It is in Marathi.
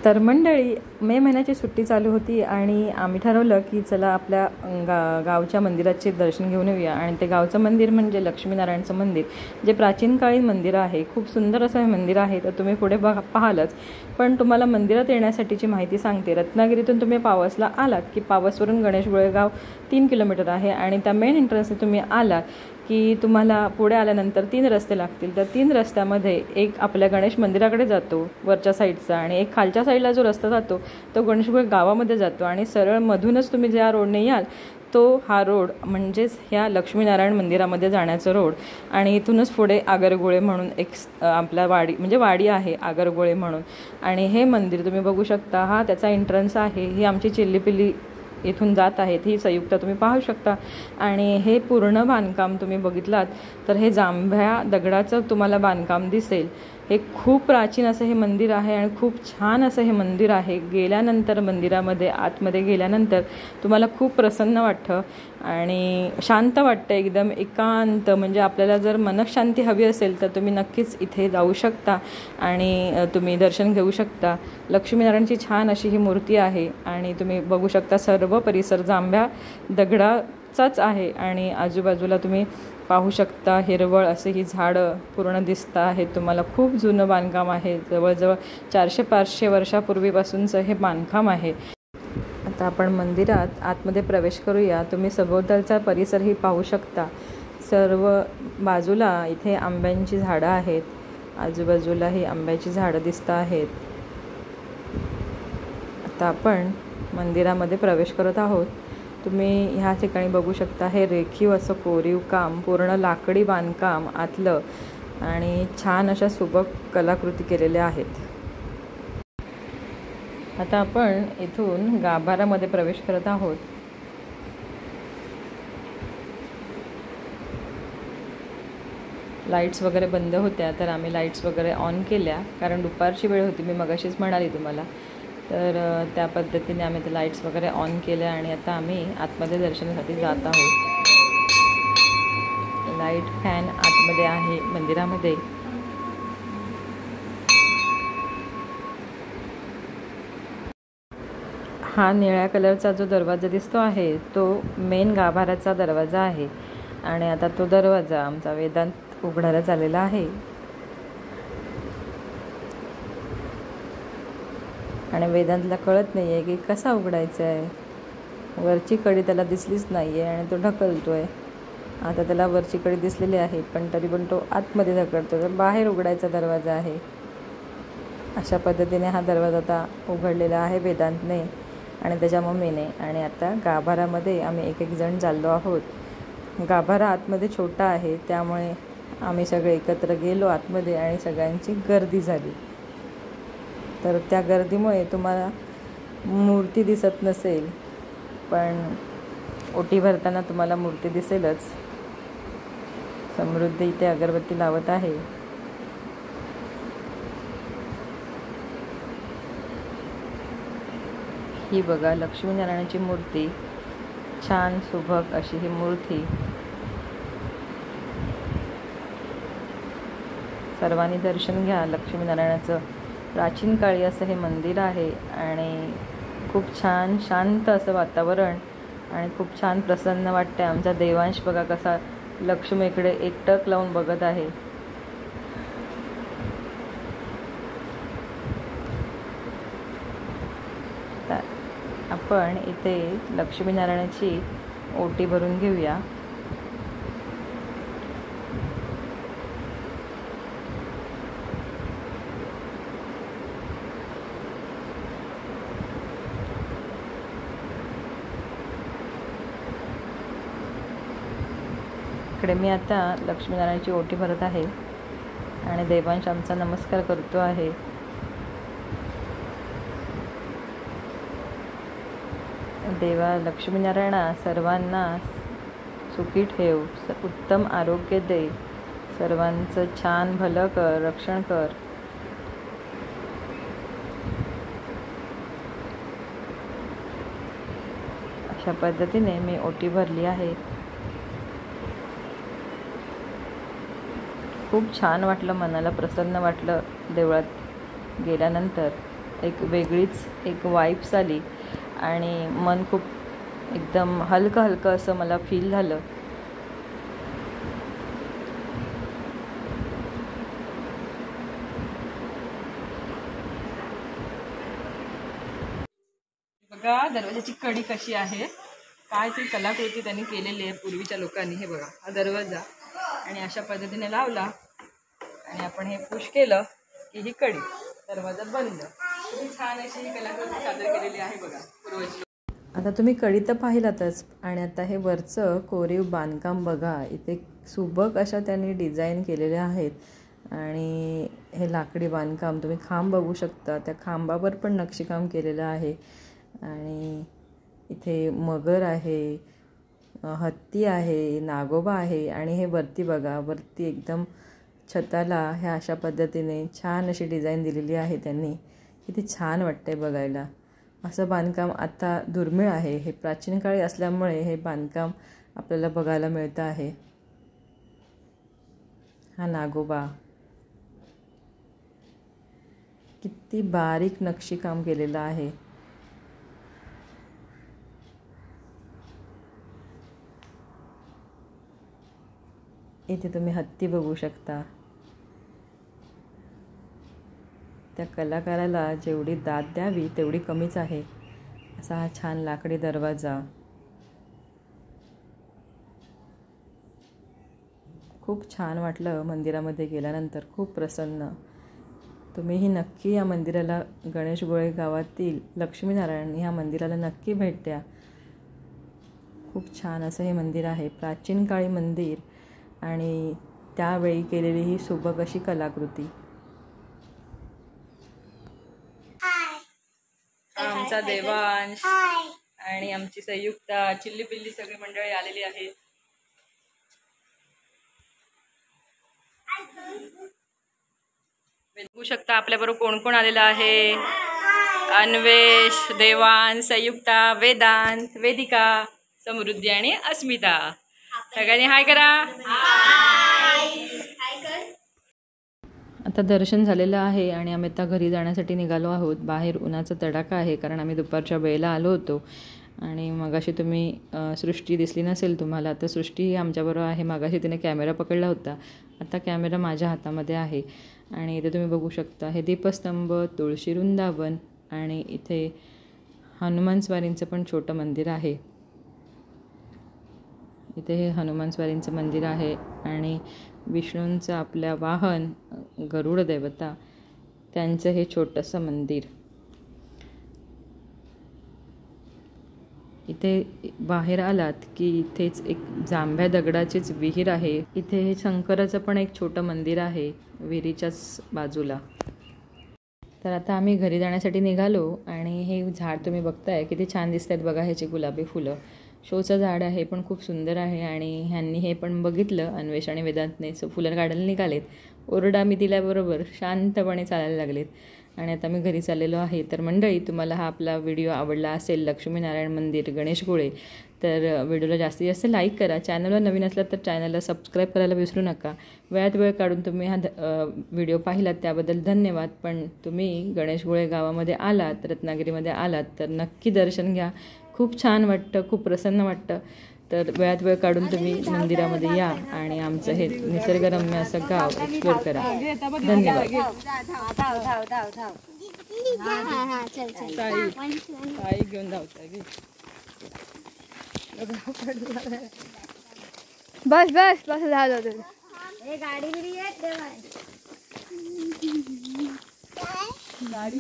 तर मंडळी, मे महिन्याची सुट्टी चालू होती आणि आम्ही ठरवलं की चला आपल्या गावच्या मंदिराचे दर्शन घेऊन येऊया. आणि ते गावचं मंदिर म्हणजे लक्ष्मीनारायणचं मंदिर, जे प्राचीन काळी मंदिर आहे. खूप सुंदर असं हे मंदिर आहे. तर तुम्ही पुढे पाहालच, पण तुम्हाला मंदिरात येण्यासाठीची माहिती सांगते. रत्नागिरीतून तुम्ही पावसला आलात की पावसवरून गणेश गोळेगाव 3 किलोमीटर आहे आणि त्या मेन एंट्रन्सने तुम्ही आलात की तुम्हाला पुढे आल्यानंतर 3 रस्ते लागतील. तर 3 रस्त्यामध्ये एक आपल्या गणेश मंदिराकडे जातो वरच्या साईडचा, आणि एक खालच्या साईडला जो रस्ता जातो तो गणेशगोळ गावामध्ये जातो. आणि सरळ मधूनच तुम्ही ज्या रोडने याल तो हा रोड म्हणजेच ह्या लक्ष्मीनारायण मंदिरामध्ये जाण्याचा रोड. आणि इथूनच पुढे आगरगोळे म्हणून एक आपला वाडी आहे आगरगोळे म्हणून. आणि हे मंदिर तुम्ही बघू शकता, हा त्याचा एंट्रन्स आहे. ही आमची चिल्लीपिल्ली इथून जात आहेत, ही संयुक्त तुम्ही पाहू शकता. आणि हे पूर्ण बांधकाम तुम्ही बघितलात तर हे जांभ्या दगडाचं तुम्हाला बांधकाम दिसेल. हे खूप प्राचीन असं हे मंदिर आहे आणि खूप छान असं हे मंदिर आहे. गेल्यानंतर मंदिरामध्ये आतमध्ये गेल्यानंतर तुम्हाला खूप प्रसन्न वाटतं आणि शांत वाटतं, एकदम एकांत. म्हणजे आपल्याला जर मनःशांती हवी असेल तर तुम्ही नक्कीच इथे जाऊ शकता आणि तुम्ही दर्शन घेऊ शकता. लक्ष्मीनारायणची छान अशी ही मूर्ती आहे आणि तुम्ही बघू शकता सर्व परिसर जांभ्या दगडाचाच आहे. आणि आजूबाजूला तुम्ही पाहू शकता हिरवळ असे ही झाडं पूर्ण दिसत आहेत तुम्हाला. खूप जुनं बांधकाम आहे, जवळजवळ 400-500 वर्षापूर्वीपासूनचं हे बांधकाम आहे. आता आपण मंदिरात आतमध्ये प्रवेश करूया. तुम्ही सभोवतालचा परिसरही पाहू शकता. सर्व बाजूला इथे आंब्यांची झाडं आहेत, आजूबाजूला ही आंब्याची झाडं दिसत आहेत. आता आपण मंदिरामध्ये प्रवेश करत आहोत. तुम्ही ह्या ठिकाणी बघू शकता, हे रेखीव असं कोरीव काम, पूर्ण लाकडी बांधकाम आतलं, आणि छान अशा सुबक कलाकृती केलेल्या आहेत. आता आपण इथून गाभाऱ्यामध्ये प्रवेश करत आहोत. लाईट्स वगैरे बंद होत्या तर आम्ही लाईट्स वगैरे ऑन केल्या, कारण दुपारची वेळ होती, मी मगाशीच म्हणाली तुम्हाला. तर त्या पद्धतीने आम्ही ते लाईट्स वगैरे ऑन केल्या आणि आता आम्ही आतमध्ये दर्शनासाठी जात आहोत. लाईट फॅन आतमध्ये आहे मंदिरामध्ये. हा निळ्या कलरचा जो दरवाजा दिसतो आहे तो मेन गाभाऱ्याचा दरवाजा आहे. आणि आता तो दरवाजा आमचा वेदांत उघडायला चाललेला आहे. आणि वेदांतला कळत नाही आहे की कसा उघडायचा आहे. वरची कडी त्याला दिसलीच नाही आहे आणि तो ढकलतो आहे. आता त्याला वरची कडी दिसलेली आहे, पण तरी पण तो आतमध्ये ढकलतो. तर बाहेर उघडायचा दरवाजा आहे. अशा पद्धतीने हा दरवाजा आता उघडलेला आहे वेदांतने आणि त्याच्या मम्मीने. आणि आता गाभाऱ्यामध्ये आम्ही एक जण चाललो आहोत. गाभारा आतमध्ये छोटा आहे, त्यामुळे आम्ही सगळे एकत्र गेलो आतमध्ये आणि सगळ्यांची गर्दी झाली. तर त्या गर्दीमुळे तुम्हाला मूर्ती दिसत नसेल, पण ओटी भरताना तुम्हाला मूर्ती दिसेलच. समृद्धी इथे अगरबत्ती लावत आहे. ही बघा लक्ष्मीनारायणाची मूर्ती, छान सुबक अशी ही मूर्ती. सर्वांनी दर्शन घ्या लक्ष्मीनारायणाचं. प्राचीन काळी असं हे मंदिर आहे आणि खूप छान शांत असं वातावरण आणि खूप छान प्रसन्न वाटते. आमचा देवांश बघा कसा लक्ष्मीकडे एकटक लावून बघत आहे. आपण इथे लक्ष्मीनारायणाची ओटी भरून घेऊया. इकडे मी आता लक्ष्मीनारायणाची ओटी भरत आहे आणि देवांश आमचा नमस्कार करतो आहे. देवा लक्ष्मीनारायणा सर्वांना सुखी ठेव, उत्तम आरोग्य दे, सर्वांचं छान भलं कर, रक्षण कर. अशा पद्धतीने मी ओटी भरली आहे. खूप छान वाटलं, मनाला प्रसन्न वाटलं देवळात गेल्यानंतर. एक वेगळीच एक वाइब्स आली आणि मन खूप एकदम हलकं हलकं असं मला फील झालं. बघा दरवाजाची कडी कशी आहे, काय ती कलाकृती त्यांनी केलेली आहे पूर्वीच्या लोकांनी. हे बघा हा दरवाजा आणि अशा पद्धतीने लावला आणि आपण हे पुश केलं की ही कडी, दरवाजा बंद. किती छान अशी ही कलाकृती सादर केलेली आहे बघा पूर्वज. आता तुम्ही कडी तर पाहिलातच आणि आता हे वरचं कोरीव बांधकाम बघा. इथे सुबक अशा त्यांनी डिझाईन केलेल्या आहेत आणि हे लाकडी बांधकाम तुम्ही खांब बघू शकता, त्या खांबावर पण नक्षीकाम केलेलं आहे. आणि इथे मगर आहे, हत्ती आहे, नागोबा आहे आणि हे वरती बघा, वरती एकदम छताला ह्या अशा पद्धतीने छान अशी डिझाईन दिलेली आहे त्यांनी. किती छान वाटतंय बघायला. असं बांधकाम आता दुर्मिळ आहे. हे प्राचीन काळी असल्यामुळे हे बांधकाम आपल्याला बघायला मिळतं आहे. हा नागोबा किती बारीक नक्षीकाम केलेलं आहे. इथे तुम्ही हत्ती बघू शकता. त्या कलाकाराला जेवढी दाद द्यावी तेवढी कमीच आहे. असा हा छान लाकडी दरवाजा. खूप छान वाटलं मंदिरामध्ये गेल्यानंतर, खूप प्रसन्न. तुम्हीही नक्की या मंदिराला, गणेशगोळे गावातील लक्ष्मीनारायण ह्या मंदिराला नक्की भेट द्या. खूप छान असं हे मंदिर आहे, प्राचीन काळी मंदिर आणि त्यावेळी केलेली ही सुबक अशी कलाकृती. आमचा देवांश आणि आमची संयुक्ता, चिल्ली पिल्ली सगळी मंडळी आलेली आहे. बघू शकता आपल्याबरोबर कोण कोण आलेलं आहे. अन्वेष, देवांश, संयुक्ता, वेदांत, वेदिका, समृद्धी आणि अस्मिता. सगळ्यांनी हाय करा. आता दर्शन झालेलं आहे आणि आम्ही आता घरी जाण्यासाठी निघालो आहोत. बाहेर उन्हाचा तडाखा आहे कारण आम्ही दुपारच्या वेळेला आलो होतो. आणि मगाशी तुम्ही सृष्टी दिसली नसेल तुम्हाला, तर सृष्टी ही आमच्याबरोबर आहे. मगाशी तिने कॅमेरा पकडला होता, आता कॅमेरा माझ्या हातामध्ये आहे. आणि इथे तुम्ही बघू शकता हे दीपस्तंभ, तुळशी वृंदावन आणि इथे हनुमान स्वारींचं पण छोटं मंदिर आहे. इथे हे हनुमान स्वारींचं मंदिर आहे आणि विष्णूंचं आपल्या वाहन गरुड देवता त्यांचं हे छोटंसं मंदिर. इथे बाहेर आलात की इथेच एक जांभ्या दगडाचीच विहीर आहे. इथे हे शंकराचं पण एक छोटं मंदिर आहे विहिरीच्याच बाजूला. तर आता आम्ही घरी जाण्यासाठी निघालो आणि हे झाड तुम्ही बघताय किती छान दिसत आहेत बघा. ह्याची गुलाबी फुलं, शोचं झाड आहे पण खूप सुंदर आहे. आणि ह्यांनी हे पण बघितलं, अन्वेष आणि वेदांतने फुलं काढायला निघालेत. ओरडा मी दिल्याबरोबर शांतपणे चालायला लागलेत. आणि आता मी घरी चाललेलो आहे. तर मंडळी, तुम्हाला हा आपला व्हिडिओ आवडला असेल लक्ष्मीनारायण मंदिर गणेशगोळे, तर व्हिडिओला जास्तीत जास्त लाईक करा. चॅनलवर नवीन असला तर चॅनलला सबस्क्राईब करायला विसरू नका. वेळात वेळ काढून तुम्ही हा व्हिडिओ पाहिलात त्याबद्दल धन्यवाद. पण तुम्ही गणेशगोळे गावामध्ये आलात, रत्नागिरीमध्ये आलात तर नक्की दर्शन घ्या. खूप छान वाटतं, खूप प्रसन्न वाटतं. तर वेळात वेळ काढून तुम्ही मंदिरामध्ये या आणि आमचं हे निसर्गरम्य असं गाव एक्सप्लोर करा. धन्यवाद. घेऊन धावताय. बस बस बस झालं. गाडी गाडी